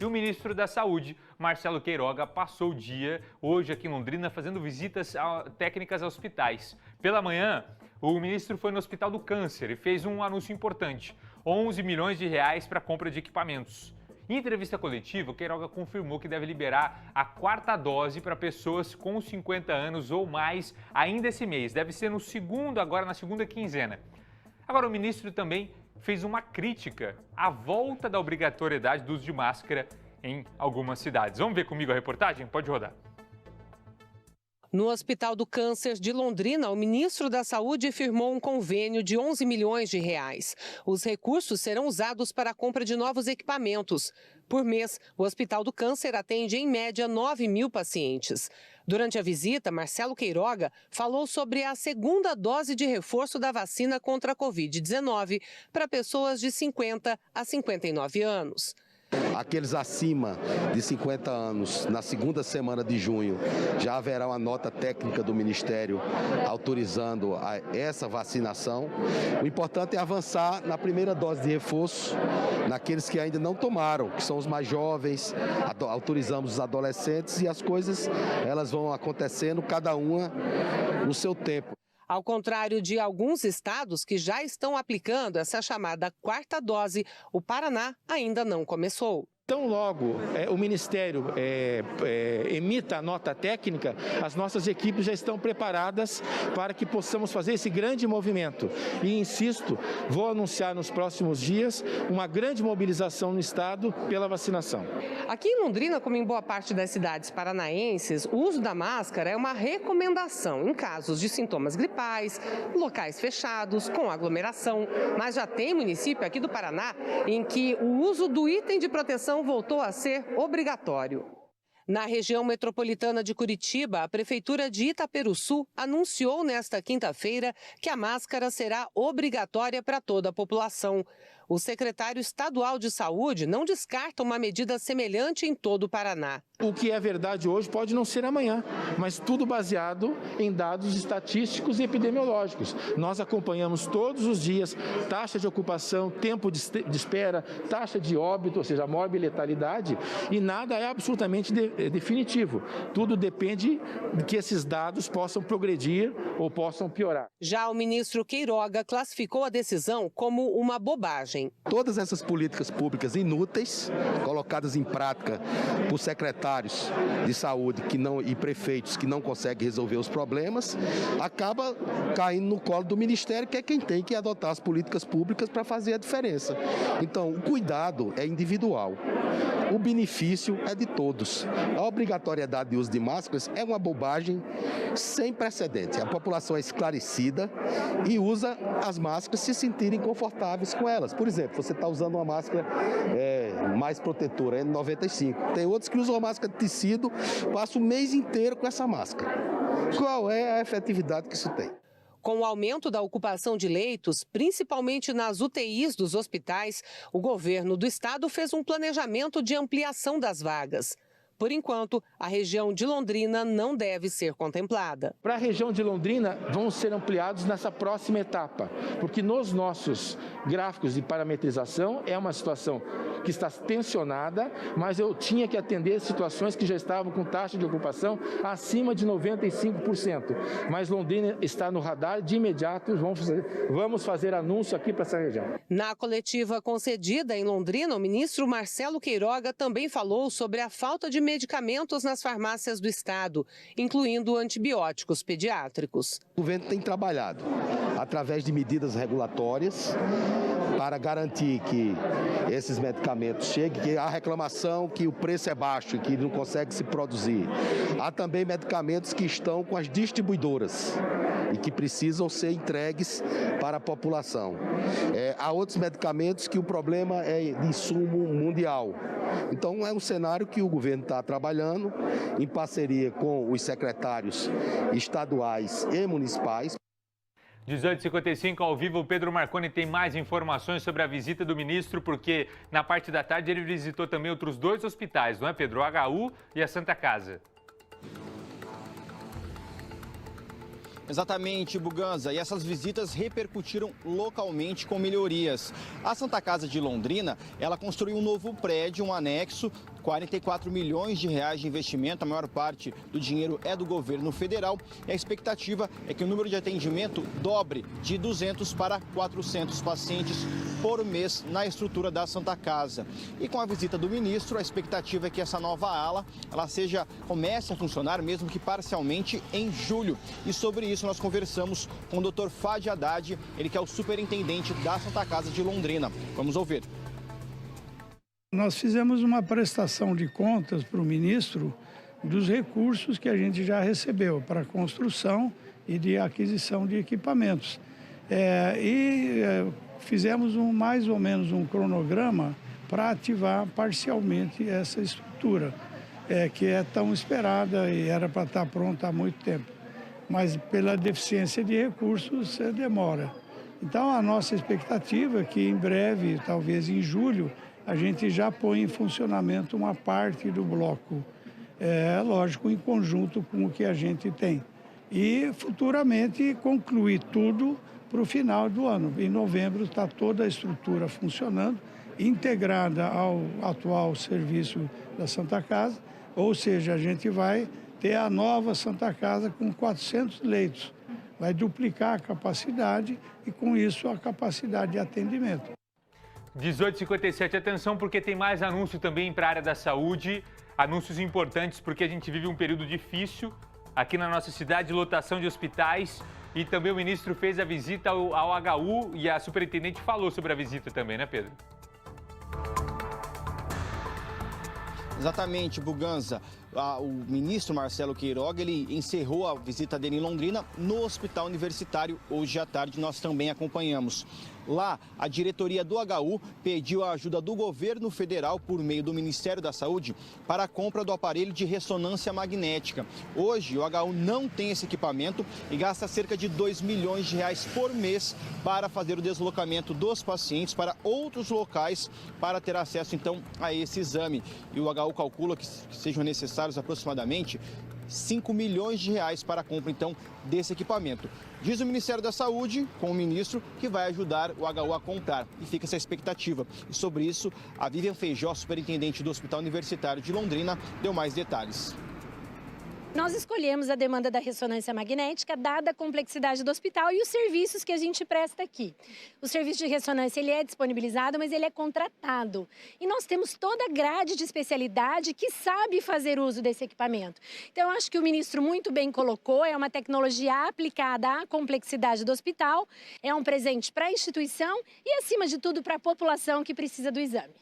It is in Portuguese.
E o ministro da Saúde, Marcelo Queiroga, passou o dia hoje aqui em Londrina fazendo visitas técnicas a hospitais. Pela manhã, o ministro foi no Hospital do Câncer e fez um anúncio importante: 11 milhões de reais para a compra de equipamentos. Em entrevista coletiva, Queiroga confirmou que deve liberar a 4ª dose para pessoas com 50 anos ou mais ainda esse mês. Deve ser agora na segunda quinzena. Agora, o ministro também fez uma crítica à volta da obrigatoriedade do uso de máscara em algumas cidades. Vamos ver comigo a reportagem? Pode rodar. No Hospital do Câncer de Londrina, o ministro da Saúde firmou um convênio de 11 milhões de reais. Os recursos serão usados para a compra de novos equipamentos. Por mês, o Hospital do Câncer atende em média 9 mil pacientes. Durante a visita, Marcelo Queiroga falou sobre a 2ª dose de reforço da vacina contra a Covid-19 para pessoas de 50 a 59 anos. Aqueles acima de 50 anos, na 2ª semana de junho, já haverá uma nota técnica do Ministério autorizando essa vacinação. O importante é avançar na primeira dose de reforço, naqueles que ainda não tomaram, que são os mais jovens, autorizamos os adolescentes e as coisas elas vão acontecendo, cada uma no seu tempo. Ao contrário de alguns estados que já estão aplicando essa chamada 4ª dose, o Paraná ainda não começou. Tão logo o Ministério emita a nota técnica, as nossas equipes já estão preparadas para que possamos fazer esse grande movimento. E insisto, vou anunciar nos próximos dias uma grande mobilização no estado pela vacinação. Aqui em Londrina, como em boa parte das cidades paranaenses, o uso da máscara é uma recomendação em casos de sintomas gripais, locais fechados, com aglomeração. Mas já tem município aqui do Paraná em que o uso do item de proteção voltou a ser obrigatório. Na região metropolitana de Curitiba, a Prefeitura de Itaperuçu anunciou nesta quinta-feira que a máscara será obrigatória para toda a população. O secretário estadual de Saúde não descarta uma medida semelhante em todo o Paraná. O que é verdade hoje pode não ser amanhã, mas tudo baseado em dados estatísticos e epidemiológicos. Nós acompanhamos todos os dias taxa de ocupação, tempo de espera, taxa de óbito, ou seja, a morbi-letalidade, e nada é absolutamente definitivo. Tudo depende de que esses dados possam progredir ou possam piorar. Já o ministro Queiroga classificou a decisão como uma bobagem. Todas essas políticas públicas inúteis, colocadas em prática por secretários de saúde e prefeitos que não conseguem resolver os problemas, acaba caindo no colo do Ministério, que é quem tem que adotar as políticas públicas para fazer a diferença. Então, o cuidado é individual. O benefício é de todos. A obrigatoriedade de uso de máscaras é uma bobagem sem precedentes. A população é esclarecida e usa as máscaras se sentirem confortáveis com elas. Por exemplo, você está usando uma máscara mais protetora, N95. Tem outros que usam uma máscara de tecido, passam o mês inteiro com essa máscara. Qual é a efetividade que isso tem? Com o aumento da ocupação de leitos, principalmente nas UTIs dos hospitais, o governo do estado fez um planejamento de ampliação das vagas. Por enquanto, a região de Londrina não deve ser contemplada. Para a região de Londrina, vão ser ampliados nessa próxima etapa, porque nos nossos gráficos de parametrização é uma situação que está tensionada, mas eu tinha que atender situações que já estavam com taxa de ocupação acima de 95%. Mas Londrina está no radar, de imediato vamos fazer anúncio aqui para essa região. Na coletiva concedida em Londrina, o ministro Marcelo Queiroga também falou sobre a falta de medicamentos nas farmácias do estado, incluindo antibióticos pediátricos. O governo tem trabalhado através de medidas regulatórias para garantir que esses medicamentos cheguem, que há reclamação que o preço é baixo e que não consegue se produzir. Há também medicamentos que estão com as distribuidoras e que precisam ser entregues para a população. Há outros medicamentos que o problema é de insumo mundial. Então é um cenário que o governo está trabalhando em parceria com os secretários estaduais e municipais. 18h55 ao vivo, o Pedro Marconi tem mais informações sobre a visita do ministro, porque na parte da tarde ele visitou também outros 2 hospitais, não é, Pedro? O HU e a Santa Casa. Exatamente, Buganza. E essas visitas repercutiram localmente com melhorias. A Santa Casa de Londrina, ela construiu um novo prédio, um anexo, 44 milhões de reais de investimento. A maior parte do dinheiro é do governo federal. E a expectativa é que o número de atendimento dobre de 200 para 400 pacientes por mês na estrutura da Santa Casa. E com a visita do ministro, a expectativa é que essa nova ala comece a funcionar, mesmo que parcialmente, em julho. E sobre isso nós conversamos com o Dr. Fadi Haddad, ele que é o superintendente da Santa Casa de Londrina. Vamos ouvir. Nós fizemos uma prestação de contas para o ministro dos recursos que a gente já recebeu para construção e de aquisição de equipamentos. Fizemos mais ou menos um cronograma para ativar parcialmente essa estrutura, que é tão esperada e era para estar pronta há muito tempo. Mas pela deficiência de recursos demora. Então a nossa expectativa é que em breve, talvez em julho, a gente já põe em funcionamento uma parte do bloco, lógico, em conjunto com o que a gente tem. E futuramente concluir tudo para o final do ano. Em novembro está toda a estrutura funcionando, integrada ao atual serviço da Santa Casa, ou seja, a gente vai ter a nova Santa Casa com 400 leitos. Vai duplicar a capacidade e, com isso, a capacidade de atendimento. 18h57, atenção porque tem mais anúncio também para a área da saúde, anúncios importantes porque a gente vive um período difícil aqui na nossa cidade, lotação de hospitais e também o ministro fez a visita ao HU e a superintendente falou sobre a visita também, né, Pedro? Exatamente, Buganza. O ministro Marcelo Queiroga, ele encerrou a visita dele em Londrina no Hospital Universitário. Hoje à tarde nós também acompanhamos. Lá, a diretoria do HU pediu a ajuda do governo federal por meio do Ministério da Saúde para a compra do aparelho de ressonância magnética. Hoje, o HU não tem esse equipamento e gasta cerca de 2 milhões de reais por mês para fazer o deslocamento dos pacientes para outros locais para ter acesso, então, a esse exame. E o HU calcula que sejam necessários aproximadamente 5 milhões de reais para a compra, então, desse equipamento. Diz o Ministério da Saúde, com o ministro, que vai ajudar o HU a comprar. E fica essa expectativa. E sobre isso, a Vivian Feijó, superintendente do Hospital Universitário de Londrina, deu mais detalhes. Nós escolhemos a demanda da ressonância magnética, dada a complexidade do hospital e os serviços que a gente presta aqui. O serviço de ressonância ele é disponibilizado, mas ele é contratado. E nós temos toda a grade de especialidade que sabe fazer uso desse equipamento. Então, eu acho que o ministro muito bem colocou, é uma tecnologia aplicada à complexidade do hospital, é um presente para a instituição e, acima de tudo, para a população que precisa do exame.